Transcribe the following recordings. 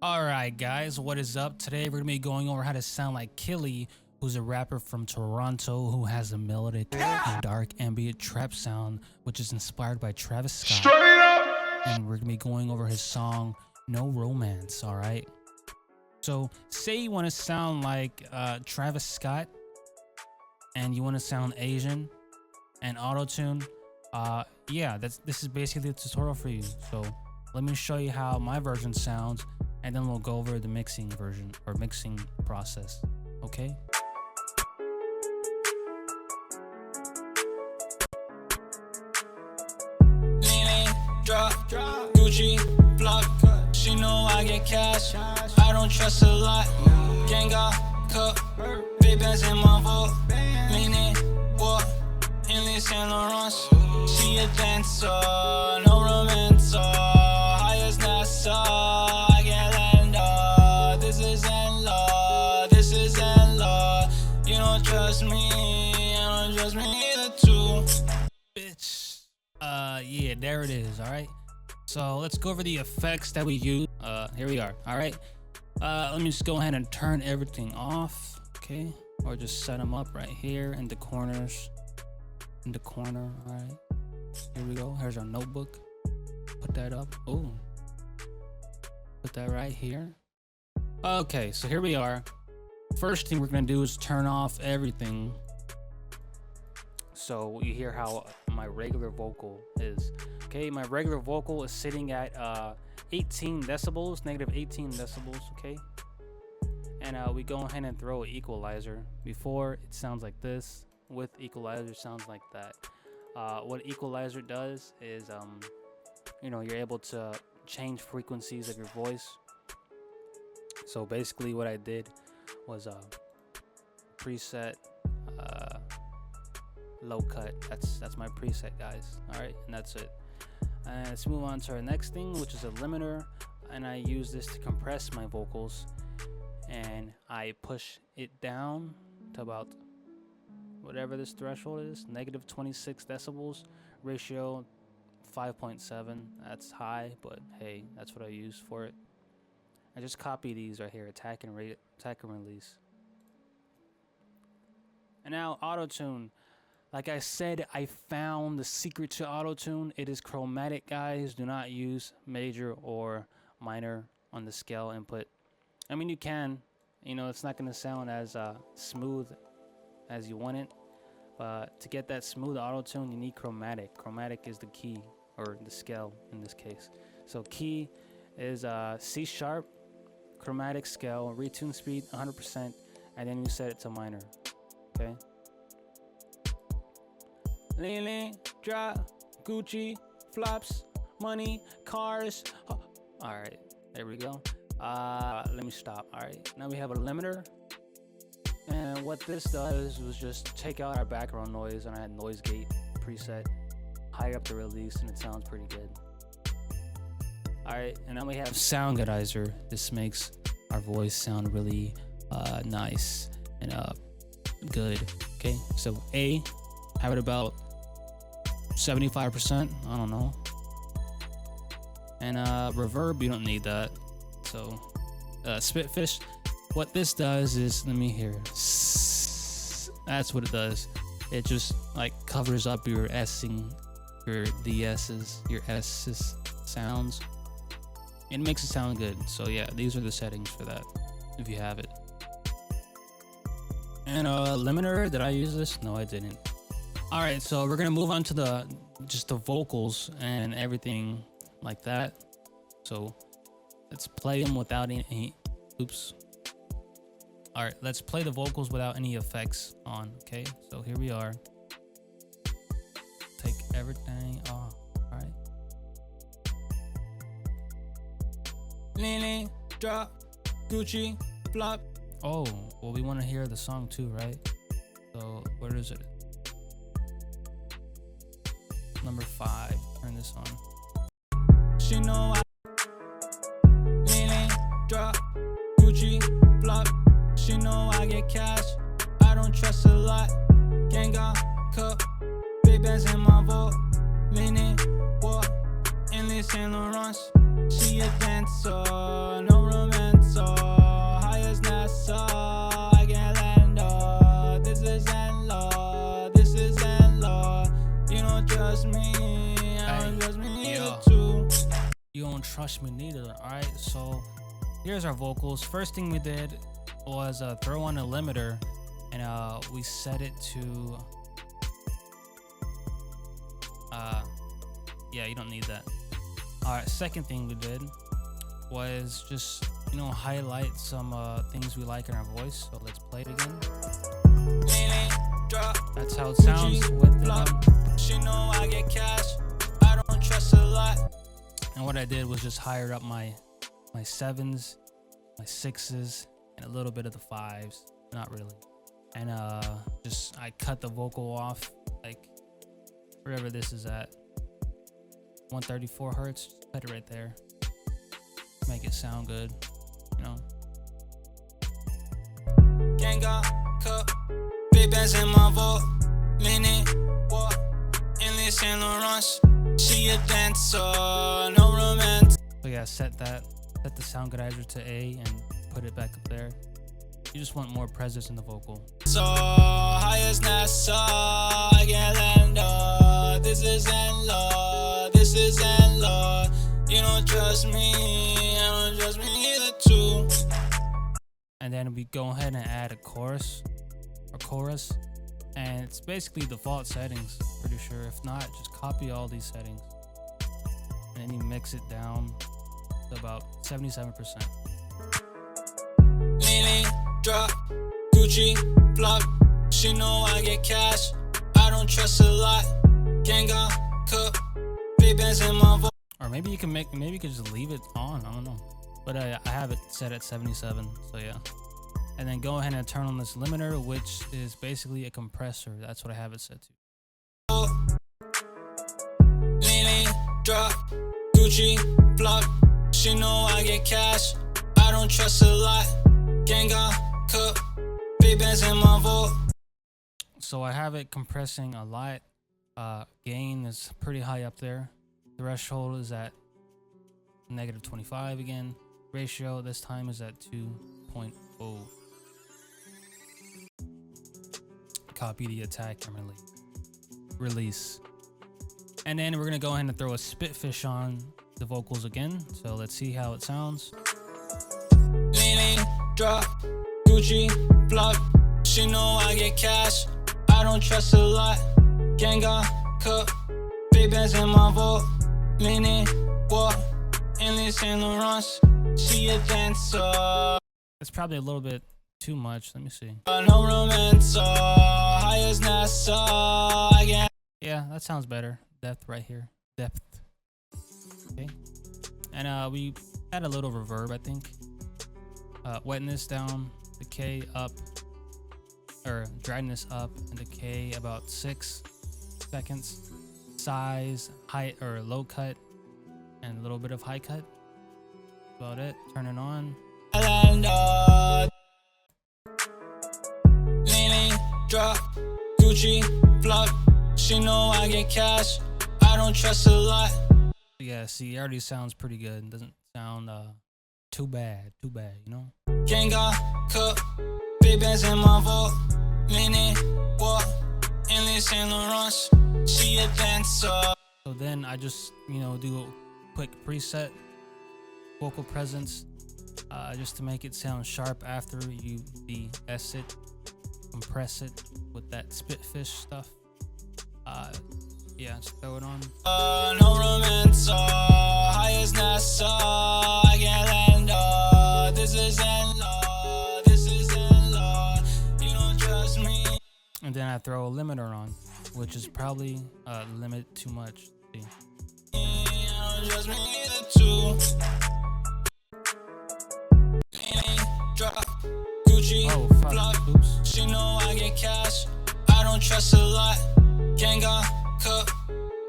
Alright guys, what is up? Today we're going to be going over how to sound like Killy, who's a rapper from Toronto who has a melodic and dark ambient trap sound, which is inspired by Travis Scott. And we're going to be going over his song, No Romance, alright? So, say you want to sound like Travis Scott, and you want to sound Asian, and auto-tune, this is basically the tutorial for you. So, let me show you how my version sounds, and then we'll go over the mixing version or mixing process, okay? Drop, Gucci, block. She know I get cash. I don't trust a lot. Gang got cup, big bands in my vault. Leaning, walk, in Saint Laurent. She a dancer, no romance. High as NASA, I get land. This is in law, this is in law. You don't trust me, I don't trust me either too. Bitch. Yeah, there it is, alright? So let's go over the effects that we use. Here we are, alright? Let me just go ahead and turn everything off, okay? Or just set them up right here in the corners. In the corner, alright? Here we go, here's our notebook. Put that up, oh. Put that right here. Okay, so here we are. First thing we're gonna do is turn off everything. So you hear how my regular vocal is. Okay, my regular vocal is sitting at 18 decibels, negative 18 decibels, okay? And we go ahead and throw an equalizer. Before, it sounds like this. With equalizer, sounds like that. What equalizer does is, you're able to change frequencies of your voice. So basically what I did was preset low cut. That's my preset, guys. All right, and that's it. And let's move on to our next thing, which is a limiter, and I use this to compress my vocals, and I push it down to about whatever this threshold is, negative 26 decibels, ratio 5.7. That's high, but hey, that's what I use for it. I just copy these right here, attack and release. And now auto-tune. Like I said, I found the secret to auto-tune. It is chromatic, guys. Do not use major or minor on the scale input. I mean, you can. It's not going to sound as smooth as you want it. But to get that smooth auto-tune, you need chromatic. Chromatic is the key, or the scale in this case. So key is C sharp, chromatic scale, retune speed 100%, and then you set it to minor. Okay? Lean, drop, Gucci, flops, money, cars. Oh, all right, there we go. Let me stop. All right, now we have a limiter. And what this does was just take out our background noise, and I had noise gate preset, high up the release, and it sounds pretty good. All right, and then we have Soundcloud. This makes our voice sound really nice and good. Okay, so A, have it about 75%, I don't know. And reverb, you don't need that. So Spitfish, what this does is, let me hear. That's what it does. It just like covers up your S-ing, your DS's, your S's sounds. It makes it sound good. So yeah, these are the settings for that, if you have it. And limiter, did I use this? No, I didn't. All right, so we're gonna move on to just the vocals and everything like that. So let's play them without any, oops. All right, let's play the vocals without any effects on, okay? So here we are. Take everything off, all right? Lean, drop, Gucci, flop. Oh, well, we wanna hear the song too, right? So where is it? Number 5, turn this on. She know I leaning, drop, Gucci, flop. She know I get cash. I don't trust a lot. Gang got cup, big bands in my vault. Leaning, walk, in Saint Laurent. She a dancer, no romance. Wash me neither. Alright, so here's our vocals. First thing we did was throw on a limiter, and we set it to yeah, you don't need that. Alright, second thing we did was just, you know, highlight some things we like in our voice. So let's play it again. That's how it sounds with She know I get cash. I don't trust a lot. And what I did was just higher up my sevens, my sixes, and a little bit of the fives. Not really. And just I cut the vocal off like wherever this is at. 134 hertz. Just cut it right there. Make it sound good, you know. Gang got cut. Big bands in my vault. Mini walk. Endless Saint Laurent. She a dancer. No romance. So yeah, set the sound godizer to A and put it back up there. You just want more presence in the vocal. So high as NASA. I can't land up. This isn't law. This isn't law. You don't trust me. I don't trust me either too. And then we go ahead and add a chorus, and it's basically default settings, pretty sure. If not, just copy all these settings and then you mix it down to about 77%. Leaning, drop, Gucci, block. She know I get cash. I don't trust a lot. Gang got cook. Big bands in my voice. Or maybe you can just leave it on, I don't know. But I have it set at 77, so yeah. And then go ahead and turn on this limiter, which is basically a compressor. That's what I have it set to. Leaning, drop, Gucci, block. She know I get cash. I don't trust a lot. Gang got cook. Big bands in my vault. So I have it compressing a lot. Gain is pretty high up there. Threshold is at -25 again. Ratio this time is at 2.0. Copy the attack and release. And then we're gonna go ahead and throw a spitfish on the vocals again. So let's see how it sounds. Leaning, drop, Gucci, block. She know I get cash. I don't trust a lot. Gang got cook. Big bands in my vault. Leaning, walk. Endless Saint Laurent. She a dancer. It's probably a little bit too much. Let me see. No romance. High as NASA. Again. Yeah, that sounds better. Depth right here. Depth. Okay. And we add a little reverb, I think. Wetness down, decay up, or dryness up, and decay about 6 seconds. Size, height, or low cut, and a little bit of high cut. About it. Turn it on. Leaning, drop, Gucci, block. She know I get cash. I don't trust a lot. Yeah, see, it already sounds pretty good. It doesn't sound too bad, you know? Gang got cook. Big bands in my vault. Leaning, walk. Endless Saint Laurent. She a dancer. So then I just, you know, do a quick preset vocal presence, just to make it sound sharp after you de-S it, compress it with that spitfish stuff. Yeah, just throw it on. No romance, high as NASA. I can't land. This isn't law. This isn't law. You don't trust me. And then I throw a limiter on, which is probably limit too much. See? You don't trust me either too. Drop, Gucci, Oh, fuck. block. Oops. She know I get cash. I don't trust a lot. Gang got cook.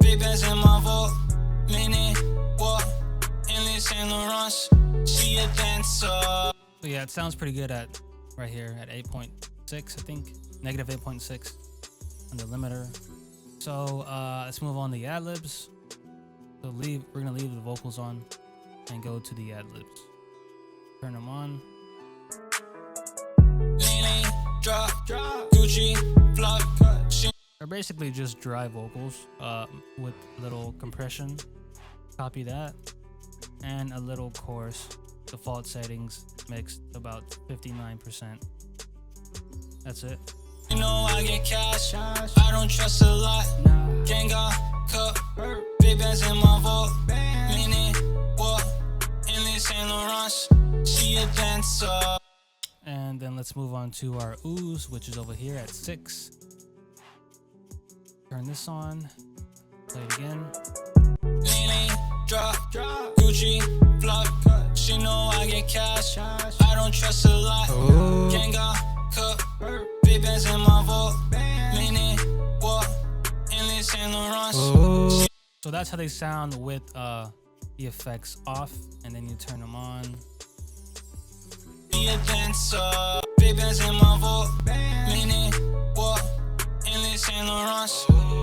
Big bands in my vault. Leaning, walk. Endless Saint Laurent. She a dancer. So yeah, it sounds pretty good at right here at 8.6, I think. -8.6 on the limiter. So let's move on to the ad-libs. So we're gonna leave the vocals on and go to the ad-libs. Turn them on. Leaning, drop, Gucci, block. They're basically just dry vocals with little compression. Copy that. and a little chorus. Default settings mixed about 59%. That's it. You know I get cash, I don't trust a lot. Gang got cut, big bands in my vault. Meaning, what? In Saint Laurent, she a dancer. And then let's move on to our ooze, which is over here at 6. Turn this on, play it again. Leaning, drop, Gucci, flop. She know I get cash, I don't trust a lot. Gang got cut, big bands in my vault. Meaning, what? In Saint Laurent. So that's how they sound with the effects off, and then you turn them on. Be a dancer, big bands in my vault. Meaning, what? In Saint Laurent.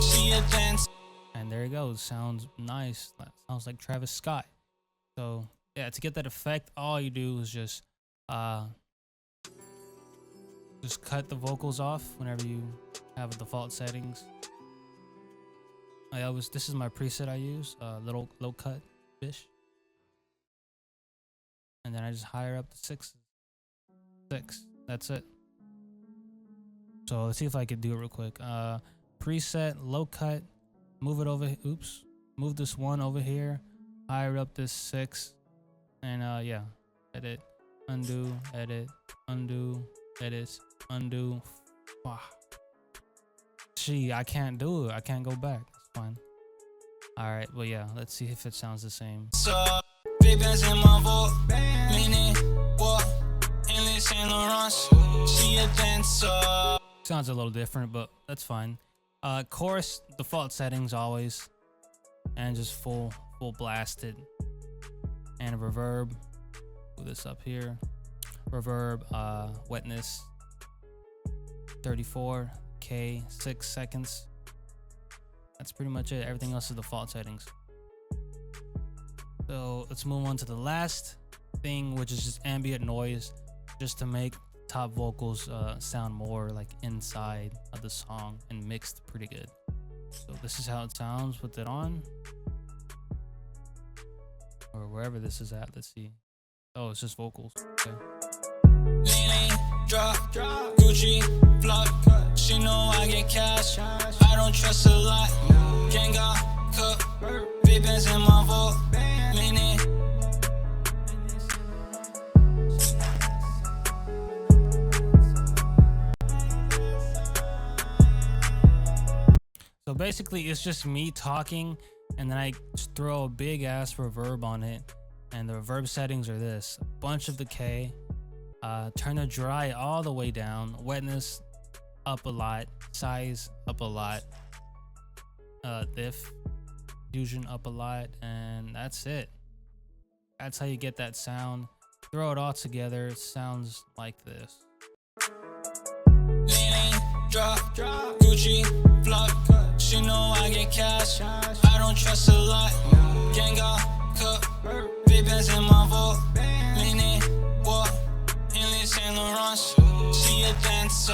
She a dancer. And there you go. Sounds nice. That sounds like Travis Scott. So yeah, to get that effect, all you do is just cut the vocals off whenever you have default settings. This is my preset I use, little low cut fish. And then I just higher up the 6. That's it. So let's see if I could do it real quick. Preset, low cut, move it over. Oops, move this 1 over here, higher up this 6, and yeah, edit, undo, edit, undo, edit, undo. Wow. Gee, I can't do it. I can't go back. It's fine. All right, well yeah, let's see if it sounds the same. So, big bands in my vault. Meaning, what? In Saint Laurent. She a dancer. Sounds a little different, but that's fine. Chorus, default settings always, and just full blasted. And reverb, put this up here. Reverb, wetness, 34K, 6 seconds. That's pretty much it. Everything else is default settings. So let's move on to the last thing, which is just ambient noise, just to make top vocals sound more like inside of the song and mixed pretty good. So this is how it sounds with it on, or wherever this is at. Let's see. Oh, it's just vocals. Okay. Leaning, drop, Gucci, flop. She know I get cash, I don't trust a lot. Gang got cut, big bands in my vault. Meaning, So basically it's just me talking, and then I just throw a big ass reverb on it, and the reverb settings are this: a bunch of decay, turn the dry all the way down, wetness up a lot, size up a lot, diffusion up a lot, and that's it. That's how you get that sound. Throw it all together, it sounds like this. leaning, drop, Gucci, flop. She know I get cash, I don't trust a lot. Gang got cut, big bands in my vault. Meaning, what? In Saint Laurent. She a dancer,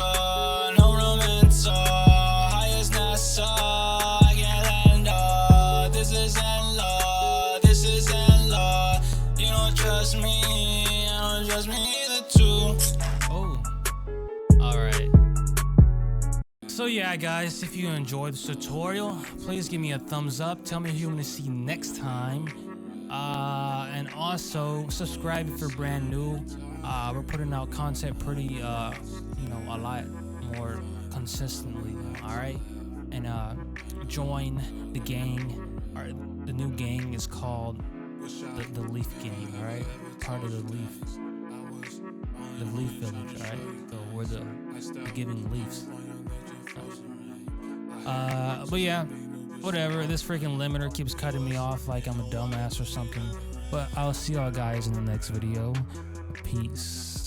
no romance. High as NASA, I get land. This is endless, this is endless. You don't trust me, I don't trust me either too. Oh, all right. So yeah, guys, if you enjoyed this tutorial, please give me a thumbs up. Tell me who you want to see next time. And also subscribe if you're brand new. We're putting out content pretty, a lot more consistently. All right, and join the gang. The new gang is called the Leaf Gang. All right, part of the Leaf Village. All right, so we're the giving leaves. But yeah, whatever. This freaking limiter keeps cutting me off like I'm a dumbass or something. But I'll see y'all guys in the next video. Peace.